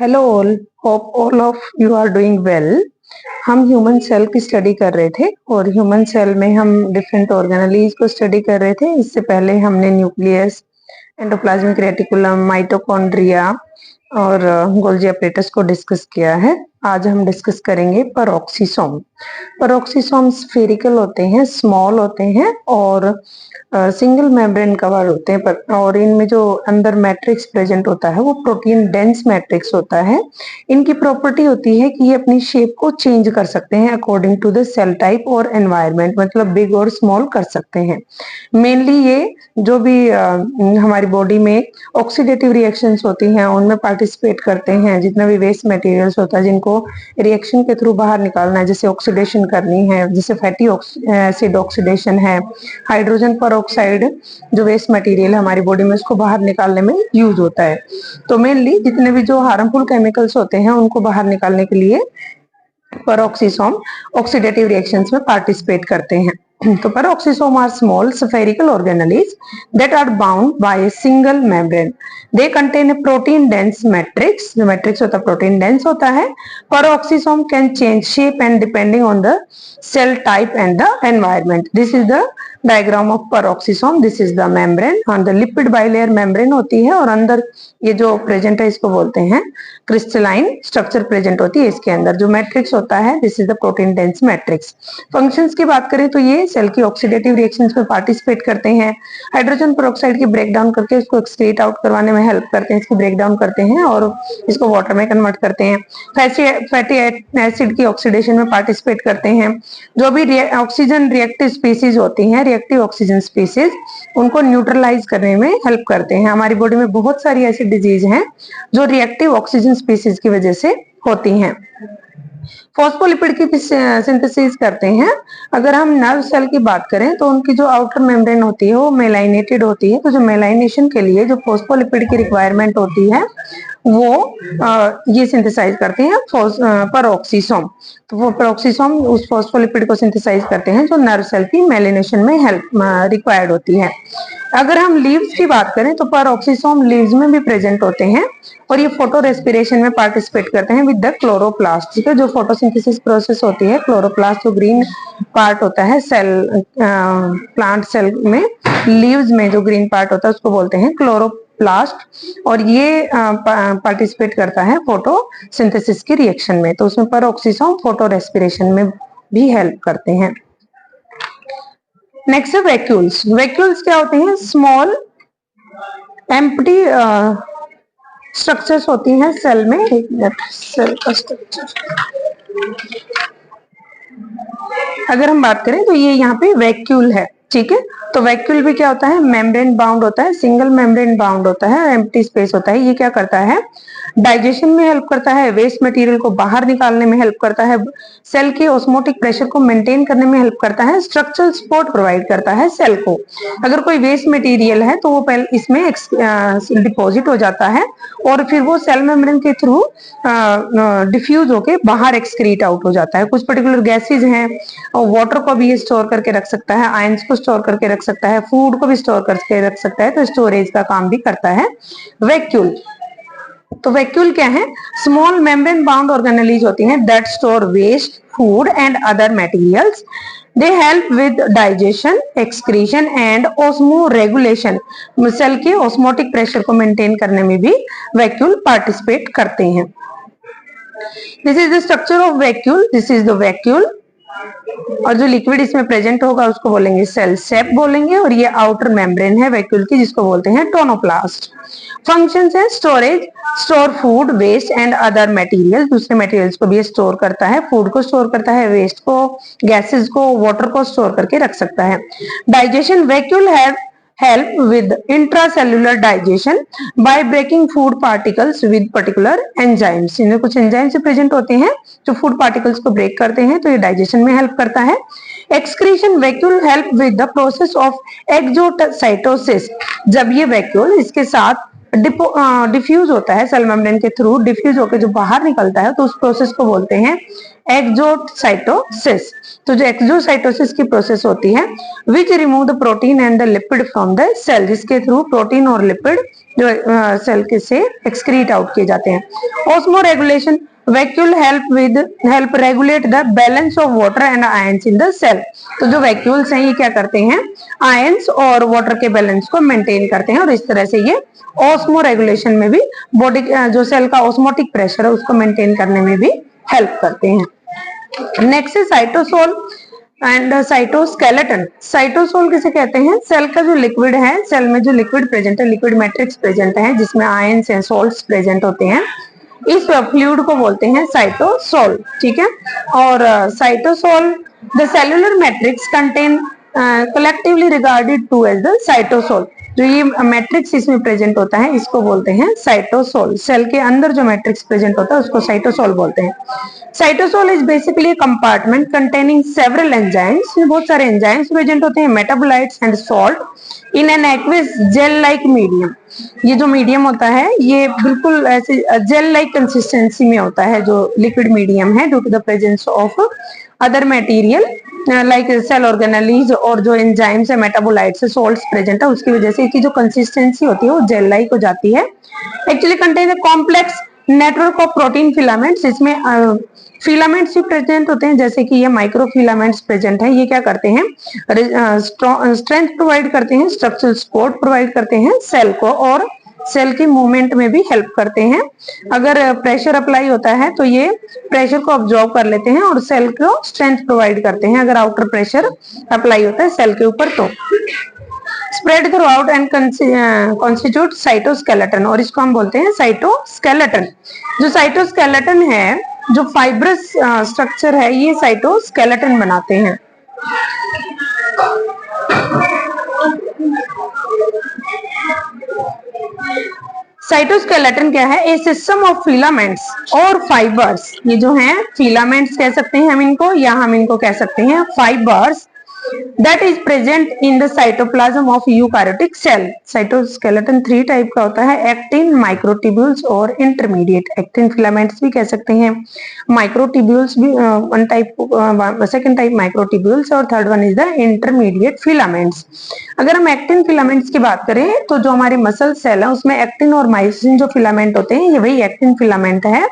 Hello all, hope all of you are doing well. हम human cell की study कर रहे थे और ह्यूमन सेल में हम डिफरेंट ऑर्गेनेलीज को स्टडी कर रहे थे। इससे पहले हमने न्यूक्लियस, एंडोप्लाज्मिक रेटिकुलम, माइटोकॉन्ड्रिया और गोल्जी अपरेटस को डिस्कस किया है। आज हम डिस्कस करेंगे पेरोक्सिसोम। पेरोक्सिसोम स्फेरिकल होते हैं, स्मॉल होते हैं और सिंगल मेम्ब्रेन कवर होते हैं और इनमें जो अंदर मैट्रिक्स प्रेजेंट होता है वो प्रोटीन डेंस मैट्रिक्स होता है। इनकी प्रॉपर्टी होती है कि ये अपनी शेप को चेंज कर सकते हैं according to the cell type और एनवायरनमेंट, मतलब बिग और स्मॉल कर सकते हैं। मेनली ये जो भी हमारी बॉडी में ऑक्सीडेटिव रिएक्शंस होती हैं उनमें पार्टिसिपेट करते हैं। जितना भी वेस्ट मटेरियल्स होता है जिनको रिएक्शन के थ्रू बाहर निकालना है, जैसे ऑक्सीडेशन करनी है, जैसे फैटी एसिड ऑक्सीडेशन है, हाइड्रोजन परऑक्साइड जो वेस्ट मटेरियल है हमारी बॉडी में उसको बाहर निकालने में यूज होता है। तो मेनली जितने भी जो हार्मफुल केमिकल्स होते हैं उनको बाहर निकालने के लिए पेरोक्सिसोम ऑक्सीडेटिव रिएक्शंस में पार्टिसिपेट करते हैं। तो peroxisome are small spherical organelles that are bound by a single membrane. They contain a protein dense matrix. जो matrix होता है protein dense होता है। Peroxisome can change shape and depending on the cell type and the environment. This is the diagram of peroxisome. This is the membrane and the lipid bilayer membrane होती है और अंदर ये जो प्रेजेंट है इसको बोलते हैं क्रिस्टलाइन स्ट्रक्चर प्रेजेंट होती है इसके अंदर। जो मैट्रिक्स होता है this is the protein dense matrix. Functions की बात करें तो ये सेल की ऑक्सीडेटिव रिएक्शंस में पार्टिसिपेट करते हैं, हाइड्रोजन पेरोक्साइड की ब्रेक डाउन करके इसको एक्सक्रीट आउट करवाने में हेल्प करते हैं, इसकी ब्रेक डाउन करते हैं और इसको वाटर में कन्वर्ट करते हैं। फैटी एसिड की ऑक्सीडेशन में पार्टिसिपेट करते हैं। जो भी ऑक्सीजन रिएक्टिव स्पीसीज होती हैं, रिएक्टिव ऑक्सीजन स्पीसीज, उनको न्यूट्रलाइज करने में हेल्प करते हैं। हमारी बॉडी में बहुत सारी ऐसी डिजीज हैं जो रिएक्टिव ऑक्सीजन स्पीसीज की वजह से होती हैं। फॉस्फोलिपिड की सिंथेसिस करते हैं। अगर हम नर्व सेल की बात करें तो उनकी जो आउटर मेम्ब्रेन होती है वो मेलाइनेटेड होती है। तो जो मेलाइनेशन के लिए जो फॉस्फोलिपिड की रिक्वायरमेंट होती है वो ये सिंथेसाइज करते हैं पेरोक्सिसोम। तो वो पेरोक्सिसोम उस फॉस्फोलिपिड को सिंथेसाइज करते हैं जो नर्व सेल की मेलाइनेशन में हेल्प रिक्वायर्ड होती है। अगर हम लीव्स की बात करें तो पेरोक्सिसोम लीव्स में भी प्रेजेंट होते हैं और ये फोटो रेस्पिरेशन में पार्टिसिपेट करते हैं विद द क्लोरोप्लास्ट। ठीक है, जो फोटोसिंथेसिस प्रोसेस होती है, क्लोरोप्लास्ट जो ग्रीन पार्ट होता है सेल, प्लांट सेल में लीव्स में जो ग्रीन पार्ट होता है उसको बोलते हैं क्लोरोप्लास्ट और ये पार्टिसिपेट करता है फोटोसिंथेसिस की रिएक्शन में। तो उसमें पेरोक्सिसोम फोटो रेस्पिरेशन में भी हेल्प करते हैं। नेक्स्ट है वैक्यूल्स। वैक्यूल्स क्या होते हैं? स्मॉल एम्प्टी स्ट्रक्चर्स होती हैं सेल में। एक मिनट, सेल का स्ट्रक्चर अगर हम बात करें तो ये यहाँ पे वैक्यूल है। ठीक है, तो वैक्यूल भी क्या होता है? मेम्ब्रेन बाउंड होता है, सिंगल मेम्ब्रेन बाउंड होता है, एम्प्टी स्पेस होता है। ये क्या करता है? डाइजेशन में हेल्प करता है, वेस्ट मटेरियल को बाहर निकालने में हेल्प करता है, सेल के ऑस्मोटिक प्रेशर को मेंटेन करने में हेल्प करता है, स्ट्रक्चरल सपोर्ट प्रोवाइड करता है सेल को। अगर कोई वेस्ट मटेरियल है तो वो पहले इसमें डिपॉजिट हो जाता है और फिर वो सेल मेम्ब्रेन के थ्रू डिफ्यूज होके बाहर एक्सक्रीट आउट हो जाता है। कुछ पर्टिकुलर गैसेज हैं और वाटर को भी ये स्टोर करके रख सकता है, आयंस को स्टोर करके रख सकता है, फूड को भी स्टोर करके रख सकता है। तो स्टोरेज का काम भी करता है वैक्यूल। तो वैक्यूल क्या है? स्मॉल मेम्ब्रेन बाउंड ऑर्गेनेलीज होती हैं that store waste, food and other materials. They help with digestion, excretion and osmoregulation. Cell के ऑस्मोटिक प्रेशर को मेंटेन करने में भी वैक्यूल पार्टिसिपेट करते हैं। This is the structure of vacuole. This is the vacuole और जो liquid इसमें प्रेजेंट होगा उसको बोलेंगे सेल सेप बोलेंगे और ये आउटर मेम्ब्रेन है वैक्यूल की जिसको बोलते हैं टोनोप्लास्ट। फंक्शंस है storage, store food, waste and other material. दूसरे मटेरियल्स को भी स्टोर करता है, फूड को स्टोर करता है, वेस्ट को, गैसेस को, वाटर को स्टोर करके रख सकता है। डाइजेशन, वैक्यूल है help with intracellular digestion by breaking food particles with particular enzymes। इनमें कुछ एंजाइम्स प्रेजेंट होते हैं जो फूड पार्टिकल्स को ब्रेक करते हैं, तो ये डाइजेशन में हेल्प करता है। Excretion, vacuole help with the process of exocytosis. जब ये वैक्यूल इसके साथ डिफ्यूज होता है सेल मेम्ब्रेन के थ्रू, डिफ्यूज होकर जो बाहर निकलता है तो उस प्रोसेस को बोलते हैं एक्सोसाइटोसिस। तो जो एक्सोसाइटोसिस की प्रोसेस होती है which remove the protein and the lipid from the cell, जिसके थ्रू प्रोटीन और लिपिड जो सेल के से एक्सक्रीट आउट किए जाते हैं। Osmoregulation, vacuole help regulate the balance of water and ions in the cell. तो जो वैक्यूल्स हैं ये क्या करते हैं, आयंस और वाटर के बैलेंस को मेंटेन करते हैं और इस तरह से ये ऑस्मो रेगुलेशन में भी बॉडी जो सेल का ऑस्मोटिक प्रेशर है उसको मेंटेन करने में भी हेल्प करते हैं। नेक्स्ट है साइटोसोल एंड साइटोस्केलेटन। साइटोसोल किसे कहते हैं, सेल का जो लिक्विड है, सेल में जो लिक्विड प्रेजेंट है, लिक्विड मैट्रिक्स प्रेजेंट है जिसमें आयंस एंड सॉल्ट्स प्रेजेंट होते हैं, इस फ्लूइड को बोलते हैं साइटोसोल। ठीक है, और cytosol the cellular matrix contain collectively regarded to as the cytosol. जो ये मैट्रिक्स इसमें प्रेजेंट होता है इसको बोलते हैं साइटोसोल। सेल के अंदर जो मैट्रिक्स प्रेजेंट होता है उसको साइटोसोल बोलते हैं। Cytosol is basically compartment containing several enzymes, बहुत सारे एंजाइम्स प्रेजेंट होते हैं, metabolites and salt in an aqueous gel like medium. ये जो मीडियम होता है ये बिल्कुल ऐसे जेल लाइक कंसिस्टेंसी में होता है जो लिक्विड मीडियम है, due to the presence of other material like cell organelles और जो एंजाइम्स है, मेटाबोलाइट्स है, सॉल्ट्स प्रेजेंट है, उसकी वजह से इसकी जो कंसिस्टेंसी होती है वो जेल लाइक हो जाती है। Actually contain complex network of protein filaments, इसमें फिलामेंट्स भी प्रेजेंट होते हैं, जैसे कि ये माइक्रो फिलामेंट्स प्रेजेंट है। ये क्या करते हैं, स्ट्रेंथ प्रोवाइड करते हैं, स्ट्रक्चरल सपोर्ट प्रोवाइड करते हैं सेल को और सेल की मूवमेंट में भी हेल्प करते हैं। अगर प्रेशर अप्लाई होता है तो ये प्रेशर को ऑब्जॉर्व कर लेते हैं और सेल को स्ट्रेंथ प्रोवाइड करते हैं अगर आउटर प्रेशर अप्लाई होता है सेल के ऊपर तो। Spread through out and constitute cytoskeleton, और इसको हम बोलते हैं साइटोस्केलेटन। जो साइटोस्केलेटन है, जो फाइब्रस स्ट्रक्चर है, ये साइटोस्केलेटन बनाते हैं। साइटोस्केलेटन क्या है, ए सिस्टम ऑफ फिलामेंट्स और फाइबर्स। ये जो हैं फिलामेंट्स कह सकते हैं हम इनको, या हम इनको कह सकते हैं fibres, that is present in the cytoplasm of eukaryotic cell। Cytoskeleton 3 type का होता है, एक्टिन, माइक्रोट्यूब्यूल्स और इंटरमीडिएट। एक्टिन फिलामेंट्स भी कह सकते हैं, माइक्रोट्यूब्यूल्स भी one type, second type microtubules और third one is the intermediate filaments. अगर हम एक्टिन फिलामेंट्स की बात करें तो जो हमारे मसल सेल है उसमें एक्टिन और मायोसिन जो फिलामेंट होते हैं ये वही एक्टिन फिलामेंट है।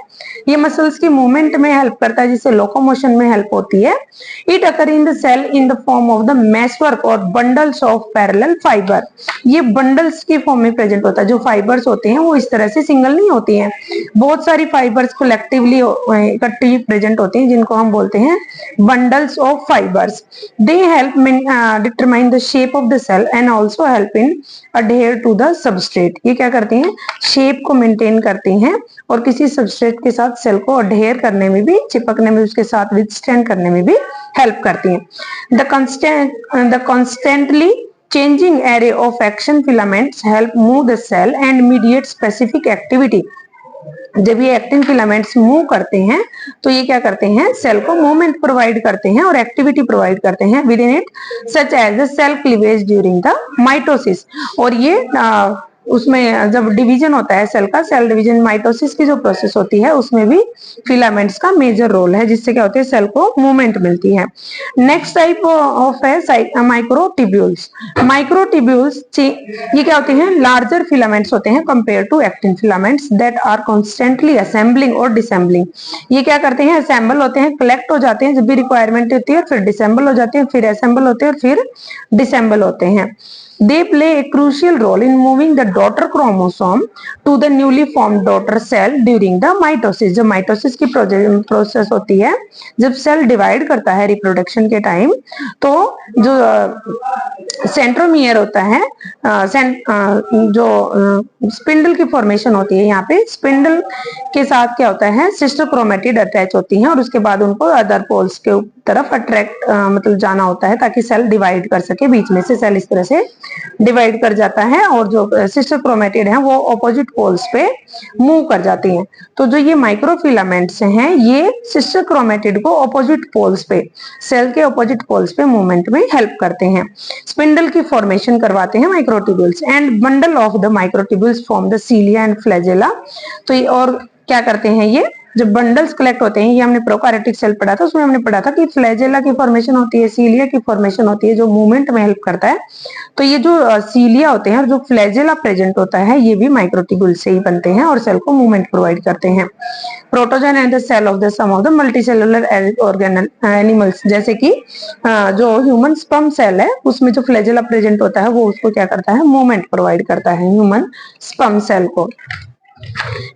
ये मसल्स की मूवमेंट में हेल्प करता है, जिससे लोकोमोशन में हेल्प होती है। It occur in the cell in the form of the meshwork और बंडल्स ऑफ पैरेलल फाइबर। ये बंडल्स की फॉर्म में प्रेजेंट होता है। जो फाइबर्स होते हैं वो इस तरह से सिंगल नहीं होती हैं, बहुत सारी फाइबर्स कलेक्टिवली इकट्ठी प्रेजेंट होती हैं, जिनको हम बोलते हैं bundles of fibers. They help determine the shape of the cell and also help in adhere to the substrate. ये क्या करते हैं, शेप को मेंटेन करते हैं और किसी सबस्ट्रेट के साथ सेल को अडहेयर करने में भी, चिपकने में, उसके साथ विथस्टैंड करने में भी हेल्प करती हैं। The constantly changing array of action filaments help move the cell and mediate specific activity। जब ये एक्टिन फिलामेंट्स मूव करते हैं तो ये क्या करते हैं, सेल को मूवमेंट प्रोवाइड करते हैं और एक्टिविटी प्रोवाइड करते हैं within it, such as the cell cleavage during the mitosis. और ये उसमें जब डिवीजन होता है सेल का, सेल डिवीजन माइटोसिस की जो प्रोसेस होती है उसमें भी फिलामेंट्स का मेजर रोल है, जिससे क्या होती है, सेल को मूवमेंट मिलती है। नेक्स्ट टाइप ऑफ है माइक्रोट्यूब्यूल्स। माइक्रोट्यूब्यूल्स ये क्या होते हैं, लार्जर फिलामेंट्स होते हैं compare to actin filaments that are constantly assembling और डिसेंबलिंग। ये क्या करते हैं, असेंबल होते हैं, कलेक्ट हो जाते हैं जब भी रिक्वायरमेंट होती है, फिर डिसेंबल हो जाते हैं, फिर असेंबल होते हैं और फिर डिसेंबल होते हैं। They play a crucial role in moving the daughter chromosome to the newly formed daughter cell during the mitosis। जब माइटोसिस की प्रोसेस होती है, जब सेल डिवाइड करता है रिप्रोडक्शन के टाइम, तो जो सेंट्रोमियर होता है, जो स्पिंडल की फॉर्मेशन होती है, यहाँ पे स्पिंडल के साथ क्या होता है, सिस्टर क्रोमेटिड अटैच होती हैं और उसके बाद उनको अदर पोल्स के तरफ अट्रैक्ट मतलब जाना होता है ताकि सेल डिवाइड कर सके, बीच में से सेल इस तरह से डिवाइड कर जाता है और जो सिस्टर क्रोमेटिड है वो ऑपोजिट पोल्स पे मूव कर जाती हैं। तो जो ये माइक्रोफिलामेंट्स हैं ये सिस्टर क्रोमेटिड को ऑपोजिट पोल्स पे, सेल के ऑपोजिट पोल्स पे मूवमेंट में हेल्प करते हैं। स्पिंडल की फॉर्मेशन करवाते हैं microtubules and bundle of the microtubules form the cilia and flagella. तो ये और क्या करते हैं, ये जब बंडल्स कलेक्ट होते हैं, ये हमने प्रोकार्योटिक सेल पढ़ा था, उसमें हमने पढ़ा था कि फ्लैजेला की फॉर्मेशन होती है, सीलिया की फॉर्मेशन होती है जो मूवमेंट में हेल्प करता है। तो ये जो सीलिया होते हैं और जो फ्लैजेला प्रेजेंट होता है ये भी माइक्रोट्यूब्यूल से ही बनते हैं और सेल को मूवमेंट प्रोवाइड करते हैं। Protozoan and the cell of the some of the multicellular organelle animals, जैसे कि जो ह्यूमन स्पर्म सेल है उसमें जो फ्लैजेला प्रेजेंट होता है वो उसको क्या करता है, मूवमेंट प्रोवाइड करता है ह्यूमन स्पर्म सेल को।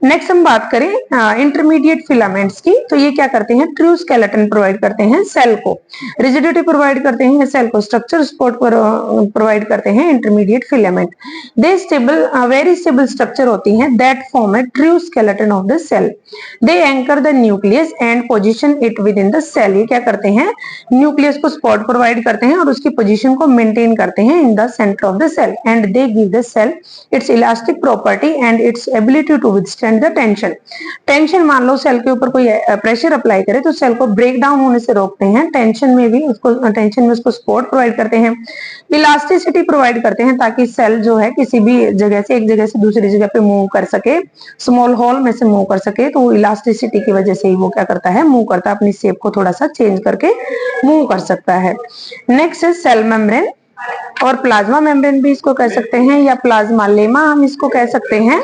नेक्स्ट हम बात करें इंटरमीडिएट फिलामेंट्स की, तो ये क्या करते हैं, ट्रू स्केलेटन प्रोवाइड करते हैं सेल को, रिजिडिटी प्रोवाइड करते हैं सेल को, स्ट्रक्चर सपोर्ट प्रोवाइड करते हैं intermediate filament. They stable very stable structure होती हैं that form a true skeleton of the cell. They anchor the nucleus and position it within the cell. ये क्या करते हैं, न्यूक्लियस को सपोर्ट प्रोवाइड करते हैं और उसकी पोजीशन को मेंटेन करते हैं in the centre of the cell and they give the cell its elastic property and its ability to withstand the tension. Tension मान लो सेल के ऊपर कोई प्रेशर अप्लाई करे तो सेल को ब्रेक डाउन होने से रोकते हैं, टेंशन में भी उसको, टेंशन में उसको सपोर्ट प्रोवाइड करते हैं, इलास्टिसिटी प्रोवाइड करते हैं ताकि सेल जो है किसी भी जगह से, एक जगह से दूसरी जगह पे मूव कर सके, स्मॉल होल में से मूव कर सके। तो इलास्टिसिटी की वजह से ही वो क्या करता है, मूव करता है, अपनी शेप को थोड़ा सा चेंज करके मूव कर सकता है। नेक्स्ट है सेल मेम्ब्रेन और प्लाज्मा मेम्ब्रेन भी इसको कह सकते हैं या प्लाज्मा लेमा हम इसको कह सकते हैं,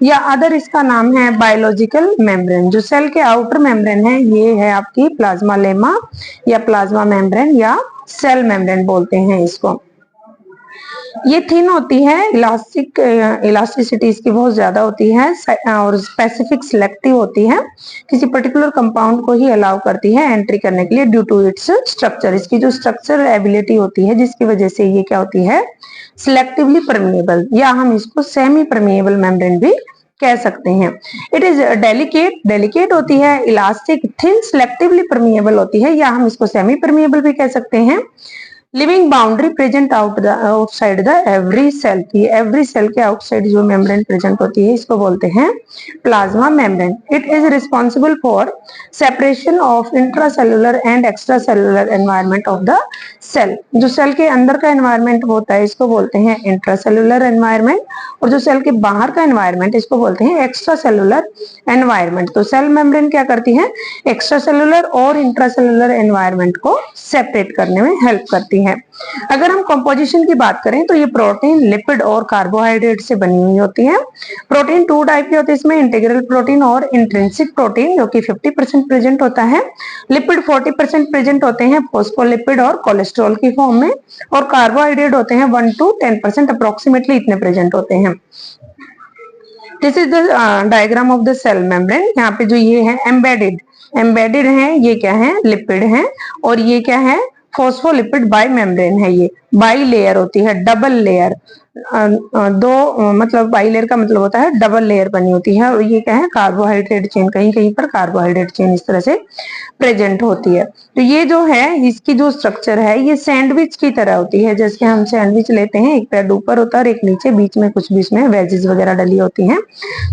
या अदर इसका नाम है बायोलॉजिकल मेम्ब्रेन। जो सेल के आउटर मेम्ब्रेन है ये है आपकी प्लाज्मा लेमा या प्लाज्मा मेम्ब्रेन या सेल मेम्ब्रेन बोलते हैं इसको। ये थिन होती है, इलास्टिसिटी इसकी बहुत ज्यादा होती है और स्पेसिफिक सिलेक्टिव होती है, किसी पर्टिकुलर कंपाउंड को ही अलाउ करती है एंट्री करने के लिए ड्यू टू इट्स स्ट्रक्चर। इसकी जो स्ट्रक्चर एबिलिटी होती है जिसकी वजह से ये क्या होती है, सिलेक्टिवली परमिएबल, या हम इसको सेमी परमिएबल मेम्ब्रेन भी कह सकते हैं। इट इज डेलिकेट होती है, इलास्टिक, थिन, सिलेक्टिवली परमिएबल होती है, या हम इसको सेमी परमिएबल भी कह सकते हैं। Living boundary present outside the every cell, every cell के आउटसाइड जो मेम्ब्रेन प्रेजेंट होती है इसको बोलते हैं plasma membrane. It is responsible for separation of intracellular and extracellular environment of the cell. जो सेल के अंदर का एनवायरनमेंट होता है इसको बोलते हैं इंट्रासेलुलर एनवायरनमेंट, और जो सेल के बाहर का एनवायरनमेंट इसको बोलते हैं एक्स्ट्रासेलुलर एनवायरनमेंट। तो सेल मेम्ब्रेन क्या करती है, एक्स्ट्रासेलुलर और इंट्रासेलुलर एनवायरनमेंट को सेपरेट करने में हेल्प करती है। अगर हम कंपोजिशन की बात करें तो ये प्रोटीन, लिपिड और कार्बोहाइड्रेट से बनी हुई होती है। प्रोटीन टू टाइप के होते हैं इसमें, इंटीग्रल प्रोटीन और इंट्रिंसिक प्रोटीन, जो कि 50% प्रेजेंट होता है। लिपिड 40% प्रेजेंट होते हैं फॉस्फोलिपिड और कोलेस्ट्रॉल की फॉर्म में, और कार्बोहाइड्रेट होते हैं 1 to 10% अप्रोक्सीमेटली इतने प्रेजेंट होते हैं। This is the diagram of the cell membrane. यहाँ पे जो ये है एम्बेडेड है, ये क्या है, लिपिड है, और ये क्या है, फॉस्फोलिपिड बाई मेम्ब्रेन है। ये बाई लेयर होती है, डबल लेयर, दो मतलब बाई लेयर का मतलब होता है डबल लेयर बनी होती है। और ये क्या है, कार्बोहाइड्रेट चेन, कहीं कहीं पर कार्बोहाइड्रेट चेन इस तरह से प्रेजेंट होती है। तो ये जो है इसकी जो स्ट्रक्चर है ये सैंडविच की तरह होती है, जैसे हम सैंडविच लेते हैं, एक पैड ऊपर होता है और एक नीचे, बीच में कुछ भी इसमें वेजेस वगैरह डली होती हैं।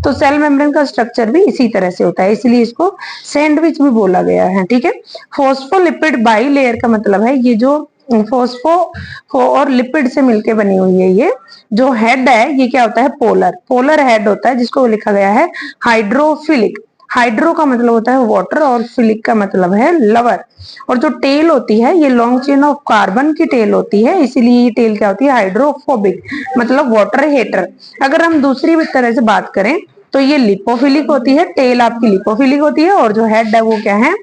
तो सेल मेम्ब्रेन का स्ट्रक्चर भी इसी तरह से होता है, इसलिए इसको सैंडविच भी बोला गया है। ठीक है, फॉस्फोलिपिड बाई लेयर का मतलब है ये जो फॉस्फो और लिपिड से मिलके बनी हुई है। ये जो हेड है ये क्या होता है, पोलर हेड होता है, जिसको लिखा गया है हाइड्रोफिलिक। हाइड्रो का मतलब होता है वाटर और फिलिक का मतलब है लवर। और जो टेल होती है ये लॉन्ग चेन ऑफ कार्बन की टेल होती है, इसीलिए ये टेल क्या होती है, हाइड्रोफोबिक, मतलब वाटर हेटर। अगर हम दूसरी तरह से बात करें तो ये लिपोफिलिक होती है, टेल आपकी लिपोफिलिक होती है, और जो हेड है वो क्या है,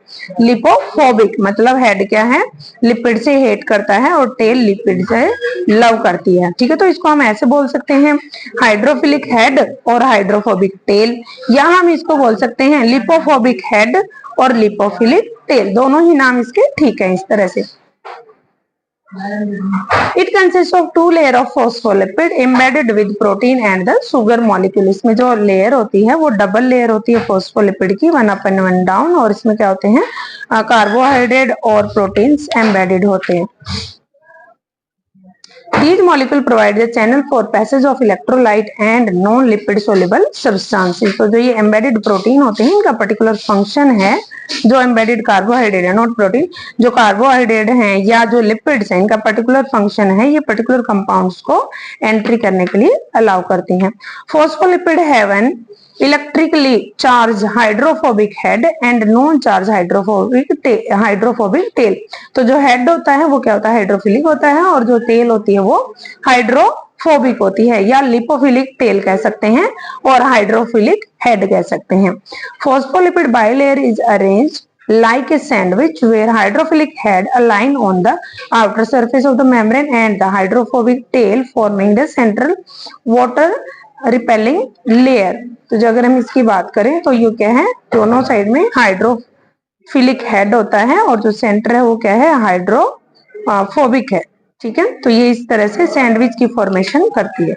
लिपोफोबिक, मतलब हेड क्या है, लिपिड से हेट करता है और टेल लिपिड से लव करती है। ठीक है, तो इसको हम ऐसे बोल सकते हैं हाइड्रोफिलिक हेड और हाइड्रोफोबिक टेल, या हम इसको बोल सकते हैं लिपोफोबिक हेड और लिपोफिलिक टेल, दोनों ही नाम इसके ठीक है इस तरह से। It consists of two layer of phospholipid embedded with protein and the sugar molecule. इसमें जो लेयर होती है वो डबल लेयर होती है फोस्फोलिपिड की, 1 अप एंड 1 डाउन, और इसमें क्या होते हैं कार्बोहाइड्रेट और प्रोटीन्स एम्बेडेड होते हैं. These molecule provide the channel for passage of electrolyte and non-lipid soluble substances. तो जो ये embedded protein होते हैं इनका particular function है, जो embedded carbohydrate है not protein, जो carbohydrate हैं या जो lipids हैं इनका particular function है ये particular compounds को entry करने के लिए allow करती हैं. Phospholipid have an electrically charged hydrophobic head and non charged hydrophobic tail. तो जो हेड होता है वो क्या होता है हाइड्रोफिलिक होता है और जो टेल होती है वो हाइड्रोफोबिक होती है, या लिपोफिलिक टेल कह सकते हैं और हाइड्रोफिलिक हेड कह सकते हैं. Phospholipid bilayer is arranged like a sandwich where hydrophilic head align on the outer surface of the membrane and the hydrophobic tail forming the central water repelling layer. तो जो अगर हम इसकी बात करें तो ये क्या है, दोनों साइड में हाइड्रोफिलिक हेड होता है और जो सेंटर है वो क्या है हाइड्रोफोबिक है. ठीक है, तो ये इस तरह से सैंडविच की फॉर्मेशन करती है.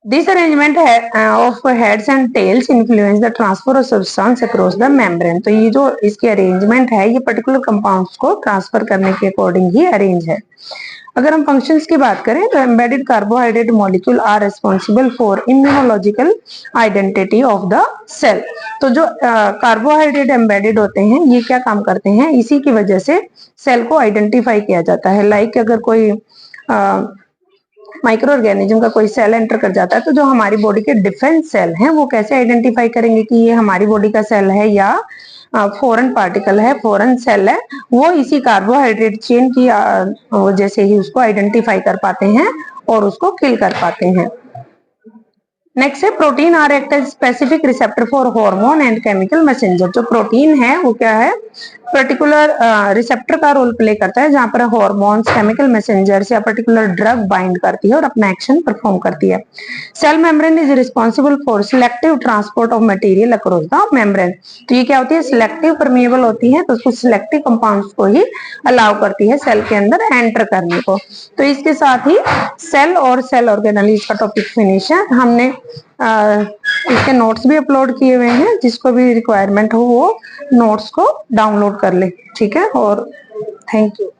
This arrangement of heads and tails influence the transfer of substance across the membrane. तो ये जो इसकी अरेंजमेंट है ये पर्टिकुलर कंपाउंड्स को ट्रांसफर करने के अकॉर्डिंग ही अरेंज है. अगर हम फंक्शंस की बात करें तो embedded carbohydrate molecule are responsible for immunological identity of the cell. तो जो कार्बोहाइड्रेट एम्बेडेड होते हैं ये क्या काम करते हैं, इसी की वजह से सेल को आइडेंटिफाई किया जाता है. लाइक अगर कोई माइक्रो ऑर्गेनिज्म का कोई सेल एंटर कर जाता है तो जो हमारी बॉडी के डिफेंस सेल हैं वो कैसे आइडेंटिफाई करेंगे कि ये हमारी बॉडी का सेल है या फॉरेन पार्टिकल है, फॉरेन सेल है, वो इसी कार्बोहाइड्रेट चेन की वजह से ही उसको आइडेंटिफाई कर पाते हैं और उसको किल कर पाते हैं. नेक्स्ट है protein are act as specific receptor for hormone and chemical messenger. जो प्रोटीन है वो क्या है पर्टिकुलर रिसेप्टर का रोल प्ले करता है जहां पर हार्मोन्स, केमिकल मैसेंजर्स या पर्टिकुलर ड्रग बाइंड करती है और अपना एक्शन परफॉर्म करती है. Cell membrane is responsible for selective transport of material across the membrane. तो ये क्या होती है सिलेक्टिव परमिएबल होती है, तो उसको सिलेक्टिव कंपाउंड्स को ही अलाउ करती है सेल के अंदर एंटर करने को. तो इसके साथ ही सेल और सेल ऑर्गेनेलिज का टॉपिक फिनिश है. हमने इसके नोट्स भी अपलोड किए हुए हैं, जिसको भी रिक्वायरमेंट हो वो नोट्स को डाउनलोड कर ले. ठीक है, और थैंक यू.